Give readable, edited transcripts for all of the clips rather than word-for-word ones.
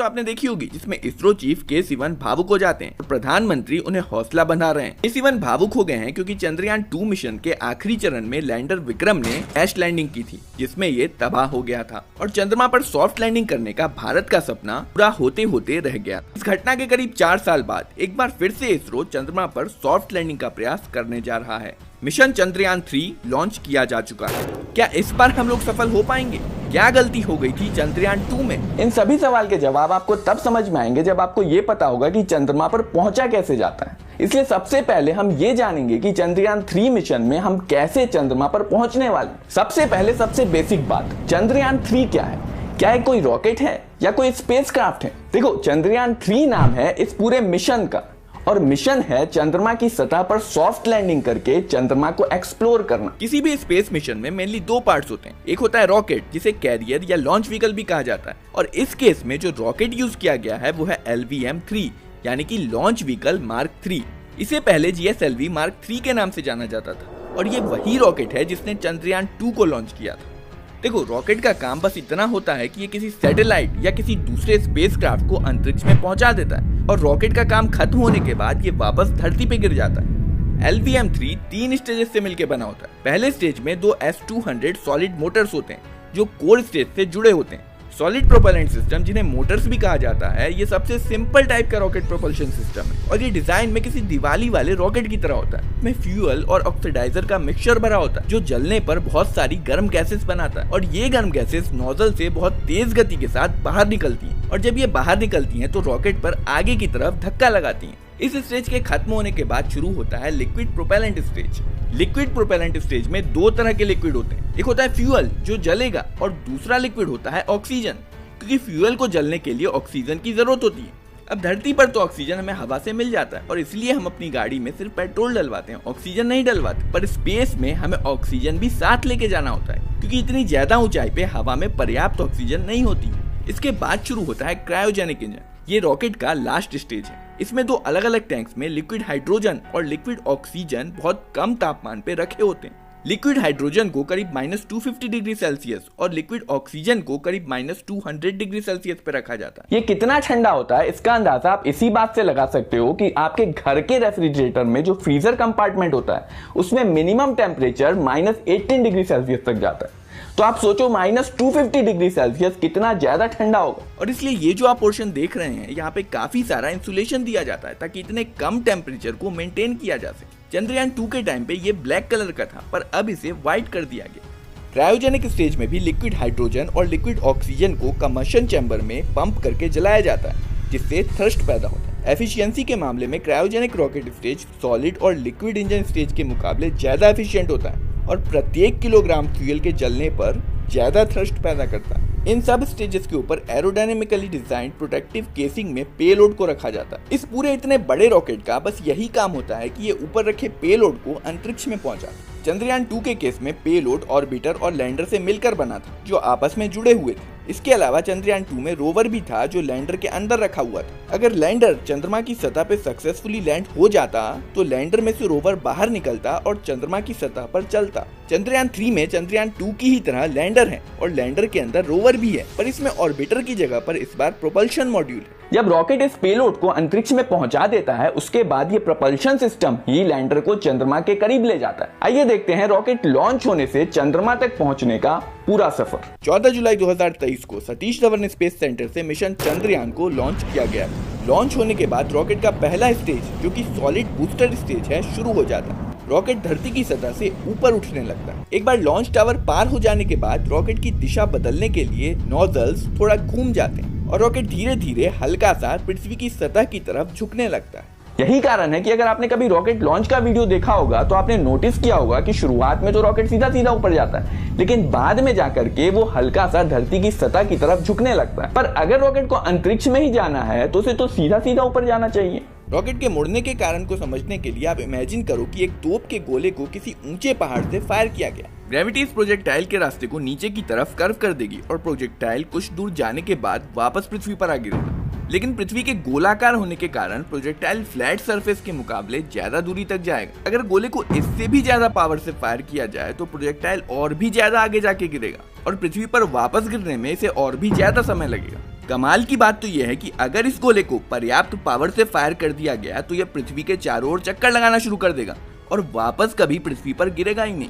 तो आपने देखी होगी, जिसमें इसरो चीफ के सिवन भावुक हो जाते हैं और प्रधानमंत्री उन्हें हौसला बंधा रहे हैं। के सिवन भावुक हो गए हैं क्योंकि चंद्रयान 2 मिशन के आखिरी चरण में लैंडर विक्रम ने क्रैश लैंडिंग की थी, जिसमें ये तबाह हो गया था और चंद्रमा पर सॉफ्ट लैंडिंग करने का भारत का सपना पूरा होते होते रह गया। इस घटना के करीब 4 साल बाद एक बार फिर से इसरो चंद्रमा पर सॉफ्ट लैंडिंग का प्रयास करने जा रहा है। मिशन चंद्रयान 3 लॉन्च किया जा चुका है। क्या इस बार हम लोग सफल हो पाएंगे? क्या गलती हो गई थी चंद्रयान 2 में? इन सभी सवाल के जवाब आपको तब समझ में आएंगे जब आपको ये पता होगा कि चंद्रमा पर पहुंचा कैसे जाता है। इसलिए सबसे पहले हम ये जानेंगे कि चंद्रयान 3 मिशन में हम कैसे चंद्रमा पर पहुंचने वाले। सबसे पहले सबसे बेसिक बात, चंद्रयान 3 क्या है? क्या ये कोई रॉकेट है या कोई स्पेसक्राफ्ट है? देखो, चंद्रयान 3 नाम है इस पूरे मिशन का और मिशन है चंद्रमा की सतह पर सॉफ्ट लैंडिंग करके चंद्रमा को एक्सप्लोर करना। किसी भी स्पेस मिशन में मेनली 2 पार्ट्स होते हैं। एक होता है रॉकेट, जिसे कैरियर या लॉन्च व्हीकल भी कहा जाता है, और इस केस में जो रॉकेट यूज किया गया है वो है LVM-3 यानी कि लॉन्च व्हीकल मार्क 3। इसे पहले GSLV मार्क 3 के नाम से जाना जाता था और ये वही रॉकेट है जिसने चंद्रयान 2 को लॉन्च किया था। देखो, रॉकेट का काम बस इतना होता है कि ये किसी सैटेलाइट या किसी दूसरे स्पेसक्राफ्ट को अंतरिक्ष में पहुंचा देता है और रॉकेट का काम खत्म होने के बाद ये वापस धरती पे गिर जाता है। LVM-3 3 स्टेजेस से मिलकर बना होता है। पहले स्टेज में 2 S-200 सॉलिड मोटर्स होते हैं जो कोर स्टेज से जुड़े होते हैं। सॉलिड प्रोपेलेंट सिस्टम, जिन्हें मोटर्स भी कहा जाता है, ये सबसे सिंपल टाइप का रॉकेट प्रोपल्शन सिस्टम है और ये डिजाइन में किसी दिवाली वाले रॉकेट की तरह होता है। इसमें फ्यूल और ऑक्सीडाइजर का मिक्सचर भरा होता है जो जलने पर बहुत सारी गर्म गैसेस बनाता है और ये गर्म गैसेस नोजल से बहुत तेज गति के साथ बाहर निकलती हैं और जब ये बाहर निकलती हैं तो रॉकेट पर आगे की तरफ धक्का लगाती हैं। इस स्टेज के खत्म होने के बाद शुरू होता है liquid propellant stage. Liquid propellant stage में 2 तरह के लिक्विड होते हैं। एक होता है फ्यूल जो जलेगा और दूसरा लिक्विड होता है ऑक्सीजन, क्योंकि फ्यूल को जलने के लिए ऑक्सीजन की जरूरत होती है। अब धरती पर तो ऑक्सीजन हमें हवा से मिल जाता है और इसलिए हम अपनी गाड़ी में सिर्फ पेट्रोल डलवाते हैं, ऑक्सीजन नहीं डलवाते। पर स्पेस में हमें ऑक्सीजन भी साथ लेके जाना होता है क्योंकि इतनी ज्यादा ऊंचाई पे हवा में पर्याप्त ऑक्सीजन नहीं होती। इसके बाद शुरू होता है क्रायोजेनिक इंजन। ये रॉकेट का लास्ट स्टेज है। इसमें 2 अलग अलग टैंक्स में लिक्विड हाइड्रोजन और लिक्विड ऑक्सीजन बहुत कम तापमान पे रखे होते हैं। लिक्विड हाइड्रोजन को करीब -250 डिग्री सेल्सियस और लिक्विड ऑक्सीजन को करीब -200 डिग्री सेल्सियस पे रखा जाता है। ये कितना ठंडा होता है इसका अंदाजा आप इसी बात से लगा सकते हो कि आपके घर के रेफ्रिजरेटर में जो फ्रीजर कंपार्टमेंट होता है उसमें मिनिमम टेम्परेचर -18 डिग्री सेल्सियस तक जाता है। तो आप सोचो -250 डिग्री सेल्सियस कितना ज्यादा ठंडा होगा। और इसलिए ये जो आप पोर्शन देख रहे हैं, यहाँ पे काफी सारा इंसुलेशन दिया जाता है ताकि इतने कम टेम्परेचर को मेंटेन किया जा सके। चंद्रयान 2 के टाइम पे ये ब्लैक कलर का था पर अब इसे व्हाइट कर दिया गया। क्रायोजेनिक स्टेज में भी लिक्विड हाइड्रोजन और लिक्विड ऑक्सीजन को कंबशन चैम्बर में पंप करके जलाया जाता है जिससे थ्रस्ट पैदा होता है। एफिशिएंसी के मामले में क्रायोजेनिक रॉकेट स्टेज सॉलिड और लिक्विड इंजन स्टेज के मुकाबले ज्यादा एफिशिएंट होता है और प्रत्येक किलोग्राम फ्यूल के जलने पर ज्यादा थ्रस्ट पैदा करता है। इन सब स्टेजेस के ऊपर एरोडायनेमिकली डिजाइन प्रोटेक्टिव केसिंग में पेलोड को रखा जाता है। इस पूरे इतने बड़े रॉकेट का बस यही काम होता है कि ये ऊपर रखे पेलोड को अंतरिक्ष में पहुंचा। चंद्रयान 2 के केस में पेलोड ऑर्बिटर और लैंडर से मिलकर बना था जो आपस में जुड़े हुए थे। इसके अलावा चंद्रयान 2 में रोवर भी था जो लैंडर के अंदर रखा हुआ था। अगर लैंडर चंद्रमा की सतह पे सक्सेसफुली लैंड हो जाता तो लैंडर में से रोवर बाहर निकलता और चंद्रमा की सतह पर चलता। चंद्रयान 3 में चंद्रयान 2 की ही तरह लैंडर है और लैंडर के अंदर रोवर भी है, पर इसमें ऑर्बिटर की जगह पर इस बार प्रोपल्शन मॉड्यूल है। जब रॉकेट इस पेलोड को अंतरिक्ष में पहुंचा देता है उसके बाद ये प्रोपल्शन सिस्टम ही लैंडर को चंद्रमा के करीब ले जाता है। आइए देखते हैं रॉकेट लॉन्च होने से चंद्रमा तक पहुंचने का पूरा सफर। 14 जुलाई 2023 को सतीश धवन स्पेस सेंटर से मिशन चंद्रयान को लॉन्च किया गया। लॉन्च होने के बाद रॉकेट का पहला स्टेज जो कि सॉलिड बूस्टर स्टेज है शुरू हो जाता है। रॉकेट धरती की सतह से ऊपर उठने लगता है। एक बार लॉन्च टावर पार हो जाने के बाद रॉकेट की दिशा बदलने के लिए नोजल्स थोड़ा घूम जाते हैं और रॉकेट धीरे धीरे हल्का सा पृथ्वी की सतह की तरफ झुकने लगता है। यही कारण है कि अगर आपने कभी रॉकेट लॉन्च का वीडियो देखा होगा तो आपने नोटिस किया होगा कि शुरुआत में तो रॉकेट सीधा सीधा ऊपर जाता है लेकिन बाद में जाकर के वो हल्का सा धरती की सतह की तरफ झुकने लगता है। पर अगर रॉकेट को अंतरिक्ष में ही जाना है तो उसे तो सीधा सीधा ऊपर जाना चाहिए। रॉकेट के मुड़ने के कारण को समझने के लिए आप इमेजिन करो कि एक तोप के गोले को किसी ऊंचे पहाड़ से फायर किया गया। ग्रेविटी इस प्रोजेक्टाइल के रास्ते को नीचे की तरफ कर्व कर देगी और प्रोजेक्टाइल कुछ दूर जाने के बाद वापस पृथ्वी पर आ गिरेगा। लेकिन पृथ्वी के गोलाकार होने के कारण प्रोजेक्टाइल फ्लैट सरफेस के मुकाबले ज्यादा दूरी तक जाएगा। अगर गोले को इससे भी ज्यादा पावर से फायर किया जाए तो प्रोजेक्टाइल और भी ज्यादा आगे जाके गिरेगा और पृथ्वी पर वापस गिरने में इसे और भी ज्यादा समय लगेगा। कमाल की बात तो यह है कि अगर इस गोले को पर्याप्त पावर से फायर कर दिया गया तो यह पृथ्वी के चारों ओर चक्कर लगाना शुरू कर देगा और वापस कभी पृथ्वी पर गिरेगा ही नहीं।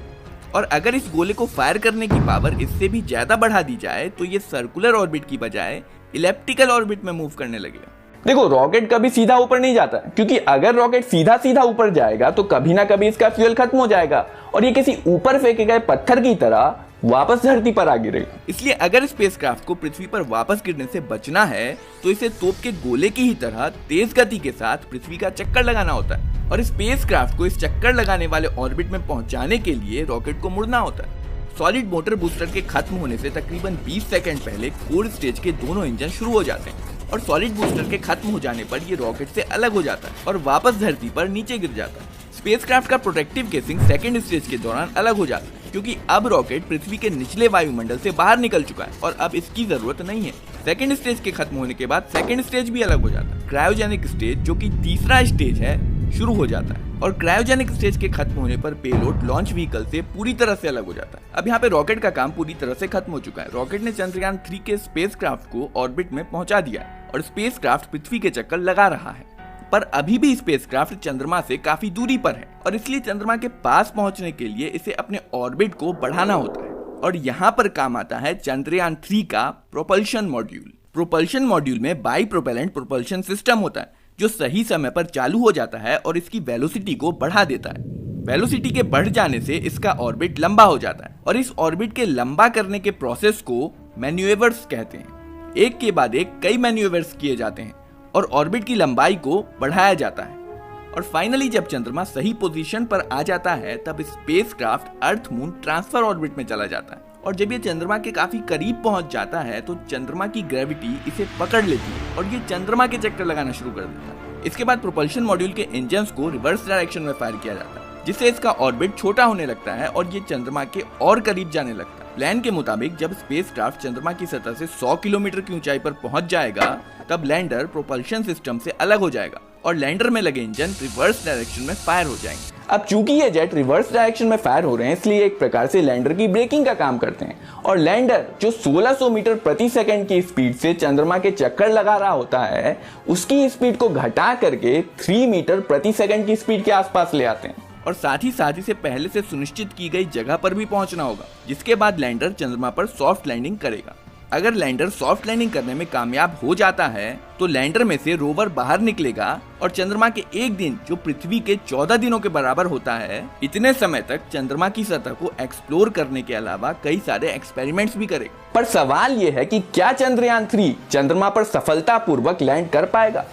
और अगर इस गोले को फायर करने की पावर इससे भी ज्यादा बढ़ा दी जाए तो ये सर्कुलर ऑर्बिट की बजाय इलिप्टिकल ऑर्बिट में मूव करने लगेगा। देखो, रॉकेट कभी सीधा ऊपर नहीं जाता, क्योंकि अगर रॉकेट सीधा सीधा ऊपर जाएगा तो कभी ना कभी इसका फ्यूल खत्म हो जाएगा और ये किसी ऊपर फेंके गए पत्थर की तरह वापस धरती पर आ गिरेगा। इसलिए अगर स्पेसक्राफ्ट को पृथ्वी पर वापस गिरने से बचना है तो इसे तोप के गोले की ही तरह तेज गति के साथ पृथ्वी का चक्कर लगाना होता है और स्पेसक्राफ्ट को इस चक्कर लगाने वाले ऑर्बिट में पहुंचाने के लिए रॉकेट को मुड़ना होता है। सॉलिड मोटर बूस्टर के खत्म होने से तकरीबन 20 सेकंड पहले कोर स्टेज के दोनों इंजन शुरू हो जाते हैं और सॉलिड बूस्टर के खत्म हो जाने पर ये रॉकेट से अलग हो जाता है और वापस धरती पर नीचे गिर जाता है। स्पेसक्राफ्ट का प्रोटेक्टिव केसिंग सेकंड स्टेज के दौरान अलग हो जाता है क्योंकि अब रॉकेट पृथ्वी के निचले वायुमंडल से बाहर निकल चुका है और अब इसकी जरूरत नहीं है। सेकंड स्टेज के खत्म होने के बाद सेकंड स्टेज भी अलग हो जाता है। क्रायोजेनिक स्टेज, जो कि तीसरा स्टेज है, शुरू हो जाता है और क्रायोजेनिक स्टेज के खत्म होने पर पेलोड लॉन्च व्हीकल से पूरी तरह से अलग हो जाता है। अब यहाँ पे रॉकेट का काम पूरी तरह से खत्म हो चुका है। रॉकेट ने चंद्रयान 3 के स्पेसक्राफ्ट को ऑर्बिट में पहुंचा दिया है और स्पेसक्राफ्ट पृथ्वी के चक्कर लगा रहा है, पर अभी भी स्पेसक्राफ्ट चंद्रमा से काफी दूरी पर है और इसलिए चंद्रमा के पास पहुंचने के लिए इसे अपने ऑर्बिट को बढ़ाना होता है। और यहाँ पर काम आता है चंद्रयान 3 का प्रोपल्शन मॉड्यूल। प्रोपल्शन मॉड्यूल में बाई प्रोपेलेंट प्रोपल्शन सिस्टम होता है जो सही समय पर चालू हो जाता है और इसकी वेलोसिटी को बढ़ा देता है। वेलोसिटी के बढ़ जाने से इसका ऑर्बिट लंबा हो जाता है और इस ऑर्बिट के लंबा करने के प्रोसेस को मैन्यूवर्स कहते हैं। एक के बाद एक कई मैन्यूवर्स किए जाते हैं और ऑर्बिट की लंबाई को बढ़ाया जाता है और फाइनली जब चंद्रमा सही पोजीशन पर आ जाता है तब spacecraft earth moon transfer orbit में चला जाता है और जब ये चंद्रमा के काफी करीब पहुंच जाता है तो चंद्रमा की ग्रेविटी इसे पकड़ लेती है और ये चंद्रमा के चक्कर लगाना शुरू कर देता है। इसके बाद प्रोपल्शन मॉड्यूल के इंजन्स को रिवर्स डायरेक्शन में फायर किया जाता है जिससे इसका ऑर्बिट छोटा होने लगता है और ये चंद्रमा के और करीब जाने लगता है। प्लान के मुताबिक जब स्पेसक्राफ्ट चंद्रमा की सतह से 100 किलोमीटर की ऊंचाई पर पहुंच जाएगा तब लैंडर प्रोपल्शन सिस्टम से अलग हो जाएगा और लैंडर में लगे इंजन रिवर्स डायरेक्शन में फायर हो जाएंगे। अब चूंकि ये जेट रिवर्स डायरेक्शन में फायर हो रहे हैं इसलिए एक प्रकार से लैंडर की ब्रेकिंग का काम करते हैं और लैंडर जो 1600 मीटर प्रति सेकंड की स्पीड से चंद्रमा के चक्कर लगा रहा होता है उसकी स्पीड को घटा करके 3 मीटर प्रति सेकंड की स्पीड के आसपास ले आते हैं और साथ ही इसे पहले से सुनिश्चित की गई जगह पर भी पहुंचना होगा जिसके बाद लैंडर चंद्रमा पर सॉफ्ट लैंडिंग करेगा। अगर लैंडर सॉफ्ट लैंडिंग करने में कामयाब हो जाता है तो लैंडर में से रोवर बाहर निकलेगा और चंद्रमा के एक दिन जो पृथ्वी के 14 दिनों के बराबर होता है इतने समय तक चंद्रमा की सतह को एक्सप्लोर करने के अलावा कई सारे एक्सपेरिमेंट्स भी करेगा। पर सवाल ये है कि क्या चंद्रयान 3 चंद्रमा पर सफलतापूर्वक लैंड कर पाएगा?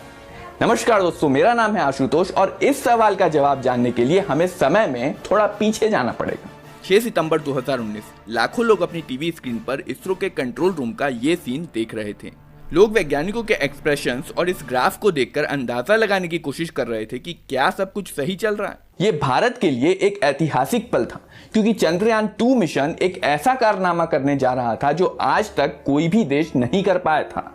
नमस्कार दोस्तों, मेरा नाम है आशुतोष और इस सवाल का जवाब जानने के लिए हमें समय में थोड़ा पीछे जाना पड़ेगा। 6 सितंबर 2019 लाखों लोग अपनी टीवी स्क्रीन पर इसरो के कंट्रोल रूम का ये सीन देख रहे थे। लोग वैज्ञानिकों के एक्सप्रेशंस और इस ग्राफ को देखकर अंदाजा लगाने की कोशिश कर रहे थे कि क्या सब कुछ सही चल रहा है। ये भारत के लिए एक ऐतिहासिक पल था क्योंकि चंद्रयान 2 मिशन एक ऐसा कारनामा करने जा रहा था जो आज तक कोई भी देश नहीं कर पाया था,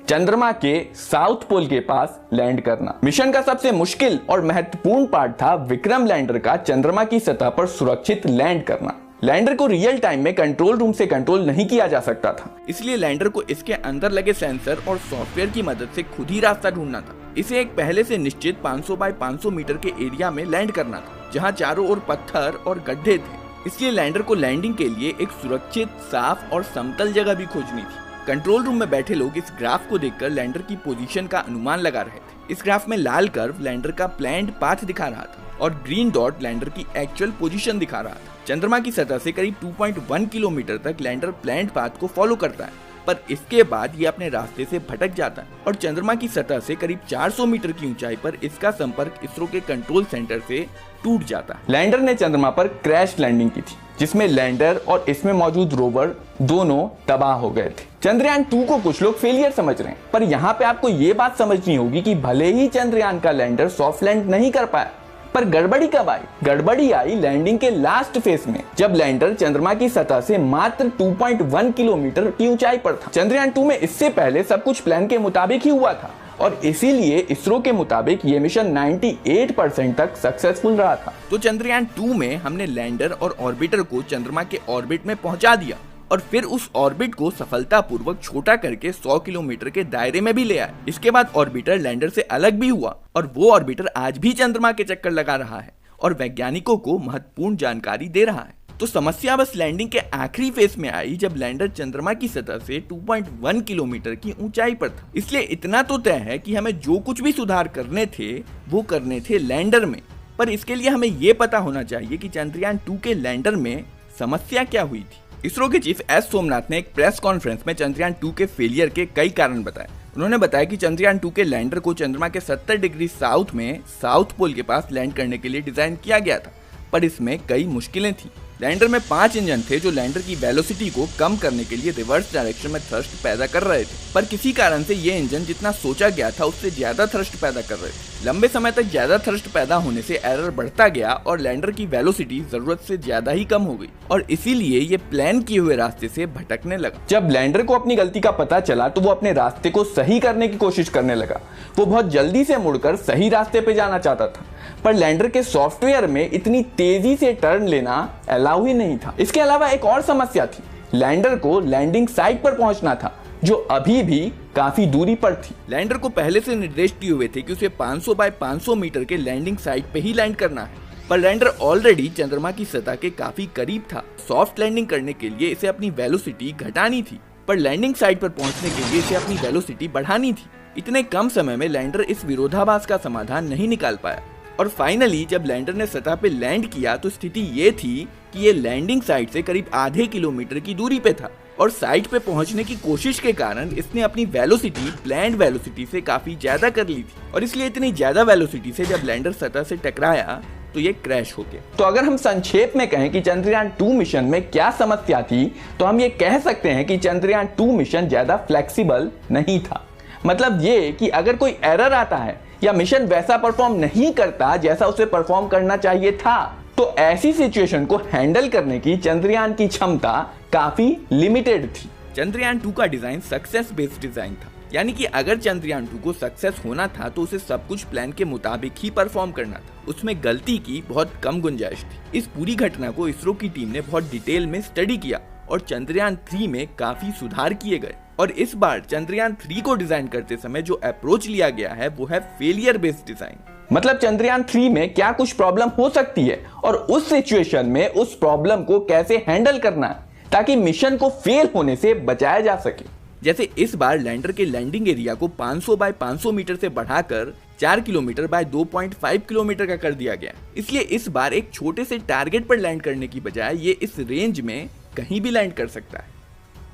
चंद्रमा के साउथ पोल के पास लैंड करना। मिशन का सबसे मुश्किल और महत्वपूर्ण पार्ट था विक्रम लैंडर का चंद्रमा की सतह पर सुरक्षित लैंड करना। लैंडर को रियल टाइम में कंट्रोल रूम से कंट्रोल नहीं किया जा सकता था, इसलिए लैंडर को इसके अंदर लगे सेंसर और सॉफ्टवेयर की मदद से खुद ही रास्ता ढूंढना था। इसे एक पहले से निश्चित 500 बाय 500 मीटर के एरिया में लैंड करना था जहाँ चारों ओर पत्थर और गड्ढे थे। इसलिए लैंडर को लैंडिंग के लिए एक सुरक्षित, साफ और समतल जगह भी खोजनी थी। कंट्रोल रूम में बैठे लोग इस ग्राफ को देखकर लैंडर की पोजीशन का अनुमान लगा रहे थे। इस ग्राफ में लाल कर्व लैंडर का प्लान्ड पाथ दिखा रहा था और ग्रीन डॉट लैंडर की एक्चुअल पोजीशन दिखा रहा था। चंद्रमा की सतह से करीब 2.1 किलोमीटर तक लैंडर प्लान्ड पाथ को फॉलो करता है, पर इसके बाद ये अपने रास्ते से भटक जाता है और चंद्रमा की सतह से करीब 400 मीटर की ऊंचाई पर इसका संपर्क इसरो के कंट्रोल सेंटर से टूट जाता है। लैंडर ने चंद्रमा पर क्रैश लैंडिंग की थी जिसमें लैंडर और इसमें मौजूद रोवर दोनों तबाह हो गए थे। चंद्रयान 2 को कुछ लोग फेलियर समझ रहे हैं, पर यहाँ पे आपको ये बात समझनी होगी कि भले ही चंद्रयान का लैंडर सॉफ्ट लैंड नहीं कर पाया, पर गड़बड़ी कब आई? गड़बड़ी आई लैंडिंग के लास्ट फेज में, जब लैंडर चंद्रमा की सतह से मात्र 2.1 किलोमीटर की ऊंचाई पर था। चंद्रयान 2 में इससे पहले सब कुछ प्लान के मुताबिक ही हुआ था और इसीलिए इसरो के मुताबिक ये मिशन 98% तक सक्सेसफुल रहा था। तो चंद्रयान 2 में हमने लैंडर और ऑर्बिटर को चंद्रमा के ऑर्बिट में पहुंचा दिया और फिर उस ऑर्बिट को सफलतापूर्वक छोटा करके 100 किलोमीटर के दायरे में भी ले आए। इसके बाद ऑर्बिटर लैंडर से अलग भी हुआ और वो ऑर्बिटर आज भी चंद्रमा के चक्कर लगा रहा है और वैज्ञानिकों को महत्वपूर्ण जानकारी दे रहा है। तो समस्या बस लैंडिंग के आखिरी फेज में आई जब लैंडर चंद्रमा की सतह से 2.1 किलोमीटर की ऊंचाई पर था। इसलिए इतना तो तय है कि हमें जो कुछ भी सुधार करने थे वो करने थे लैंडर में। पर इसके लिए हमें ये पता होना चाहिए कि चंद्रयान 2 के लैंडर में समस्या क्या हुई थी। इसरो के चीफ एस सोमनाथ ने एक प्रेस कॉन्फ्रेंस में चंद्रयान 2 के फेलियर के कई कारण बताए। उन्होंने बताया कि चंद्रयान 2 के लैंडर को चंद्रमा के 70 डिग्री साउथ में साउथ पोल के पास लैंड करने के लिए डिजाइन किया गया था, पर इसमें कई मुश्किलें थी। लैंडर में 5 इंजन थे जो लैंडर की वेलोसिटी को कम करने के लिए रिवर्स डायरेक्शन में थ्रस्ट पैदा कर रहे थे, पर किसी कारण से ये इंजन जितना सोचा गया था उससे ज्यादा थ्रस्ट पैदा कर रहे थे। लंबे समय तक ज्यादा थ्रस्ट पैदा होने से एरर बढ़ता गया और लैंडर की वेलोसिटी जरूरत से ज्यादा ही कम हो गई और इसीलिए ये प्लान किए हुए रास्ते से भटकने लगा। जब लैंडर को अपनी गलती का पता चला तो वो अपने रास्ते को सही करने की कोशिश करने लगा। वो बहुत जल्दी से मुड़कर सही रास्ते पे जाना चाहता था, पर लैंडर के सॉफ्टवेयर में इतनी तेजी से टर्न लेना अलाउ ही नहीं था। इसके अलावा एक और समस्या थी, लैंडर को लैंडिंग साइट पर पहुंचना था जो अभी भी काफी दूरी पर थी। लैंडर को पहले से निर्देश दिए हुए थे कि उसे 500 बाय 500 मीटर के लैंडिंग साइट पे ही लैंड करना है, पर लैंडर ऑलरेडी चंद्रमा की सतह के काफी करीब था। सॉफ्ट लैंडिंग करने के लिए इसे अपनी वेलोसिटी घटानी थी, पर लैंडिंग साइट पर पहुंचने के लिए इसे अपनी वेलोसिटी बढ़ानी थी। इतने कम समय में लैंडर इस विरोधाभास का समाधान नहीं निकाल पाया और फाइनली जब लैंडर ने सतह पे लैंड किया तो स्थिति ये थी कि ये लैंडिंग साइट से करीब आधे किलोमीटर की दूरी पे था और साइट पे पहुंचने की कोशिश के कारण इसने अपनी वेलोसिटी प्लैंड वेलोसिटी से काफी ज्यादा कर ली थी और इसलिए इतनी ज्यादा वेलोसिटी से जब लैंडर सतह से टकराया तो ये क्रैश हो गया। तो अगर हम संक्षेप में कहें कि चंद्रयान 2 मिशन में क्या समस्या थी तो हम ये कह सकते हैं कि चंद्रयान 2 मिशन ज्यादा फ्लेक्सिबल नहीं था। मतलब ये कि अगर कोई एरर आता है या मिशन वैसा परफॉर्म नहीं करता जैसा उसे परफॉर्म करना चाहिए था तो ऐसी सिचुएशन को हैंडल करने की चंद्रयान की क्षमता काफी लिमिटेड थी। चंद्रयान 2 का डिजाइन सक्सेस बेस्ड डिजाइन था, यानी कि अगर चंद्रयान 2 को सक्सेस होना था तो उसे सब कुछ प्लान के मुताबिक ही परफॉर्म करना था। उसमें गलती की बहुत कम गुंजाइश थी। इस पूरी घटना को इसरो की टीम ने बहुत डिटेल में स्टडी किया और चंद्रयान 3 में काफी सुधार किए गए और इस बार चंद्रयान 3 को डिजाइन करते समय जो अप्रोच लिया गया है वो है फेलियर बेस्ड डिजाइन। मतलब चंद्रयान 3 में क्या कुछ प्रॉब्लम हो सकती है और उस सिचुएशन में उस प्रॉब्लम को कैसे हैंडल करना है ताकि मिशन को फेल होने से बचाया जा सके। जैसे इस बार लैंडर के लैंडिंग एरिया को 500 बाय 500 मीटर से बढ़ाकर 4 किलोमीटर बाय 2.5 किलोमीटर का कर दिया गया। इसलिए इस बार एक छोटे से टारगेट पर लैंड करने की बजाय ये इस रेंज में कहीं भी लैंड कर सकता है।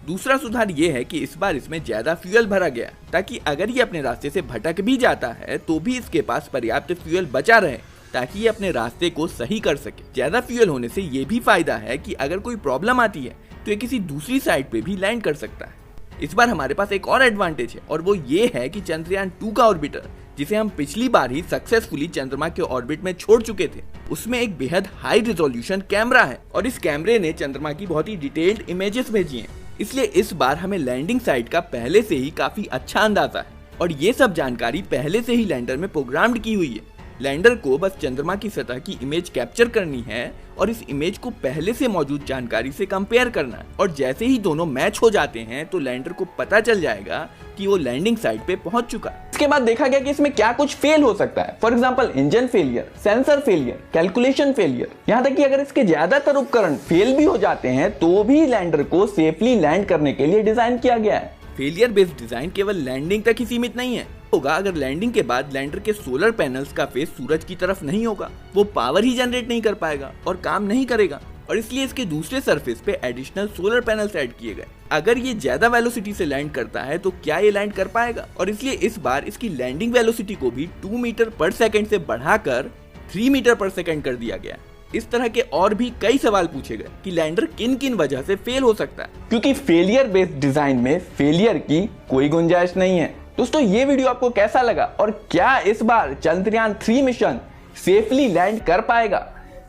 दूसरा सुधार यह है कि इस बार इसमें ज्यादा फ्यूल भरा गया ताकि अगर ये अपने रास्ते से भटक भी जाता है तो भी इसके पास पर्याप्त फ्यूल बचा रहे ताकि ये अपने रास्ते को सही कर सके। ज्यादा फ्यूल होने से ये भी फायदा है कि अगर कोई प्रॉब्लम आती है तो ये किसी दूसरी साइड पे भी लैंड कर सकता है। इस बार हमारे पास एक और एडवांटेज है और वो ये है कि चंद्रयान 2 का ऑर्बिटर जिसे हम पिछली बार ही सक्सेसफुली चंद्रमा के ऑर्बिट में छोड़ चुके थे उसमें एक बेहद हाई रिजोल्यूशन कैमरा है और इस कैमरे ने चंद्रमा की बहुत ही डिटेल्ड इमेजेस भेजी हैं। इसलिए इस बार हमें लैंडिंग साइट का पहले से ही काफी अच्छा अंदाजा है और ये सब जानकारी पहले से ही लैंडर में प्रोग्राम्ड की हुई है। लैंडर को बस चंद्रमा की सतह की इमेज कैप्चर करनी है और इस इमेज को पहले से मौजूद जानकारी से कंपेयर करना है और जैसे ही दोनों मैच हो जाते हैं तो लैंडर को पता चल जाएगा कि वो लैंडिंग साइट पे पहुंच चुका है। इसके बाद देखा गया कि इसमें क्या कुछ फेल हो सकता है। For example engine failure, sensor failure, calculation failure, यहाँ तक कि अगर इसके ज्यादातर उपकरण फेल भी हो जाते हैं तो भी लैंडर को सेफली लैंड करने के लिए डिजाइन किया गया है। फेलियर बेस्ड डिजाइन केवल लैंडिंग तक ही सीमित नहीं है। होगा अगर लैंडिंग के बाद लैंडर के सोलर पैनल्स का फेस सूरज की तरफ नहीं होगा, वो पावर ही जनरेट नहीं कर पाएगा और काम नहीं करेगा और इसलिए इसके दूसरे सरफेस पे एडिशनल सोलर पैनल्स ऐड किए गए। अगर ये ज्यादा वेलोसिटी से लैंड करता है तो क्या ये लैंड कर पाएगा और इसलिए इस बार इसकी लैंडिंग वेलोसिटी को भी 2 मीटर पर सेकंड से बढ़ाकर 3 मीटर पर सेकंड कर दिया गया। इस तरह के और भी कई सवाल पूछे गए कि लैंडर किन किन वजह से फेल हो सकता है, क्योंकि फेलियर बेस्ड डिजाइन में फेलियर की कोई गुंजाइश नहीं है। दोस्तों ये वीडियो आपको कैसा लगा और क्या इस बार चंद्रयान 3 मिशन सेफली लैंड कर पाएगा?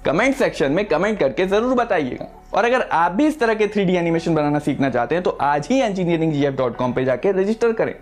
कमेंट सेक्शन में कमेंट करके जरूर बताइएगा। और अगर आप भी इस तरह के 3D एनिमेशन बनाना सीखना चाहते हैं तो आज ही engineeringgf.com पे जाके रजिस्टर करें।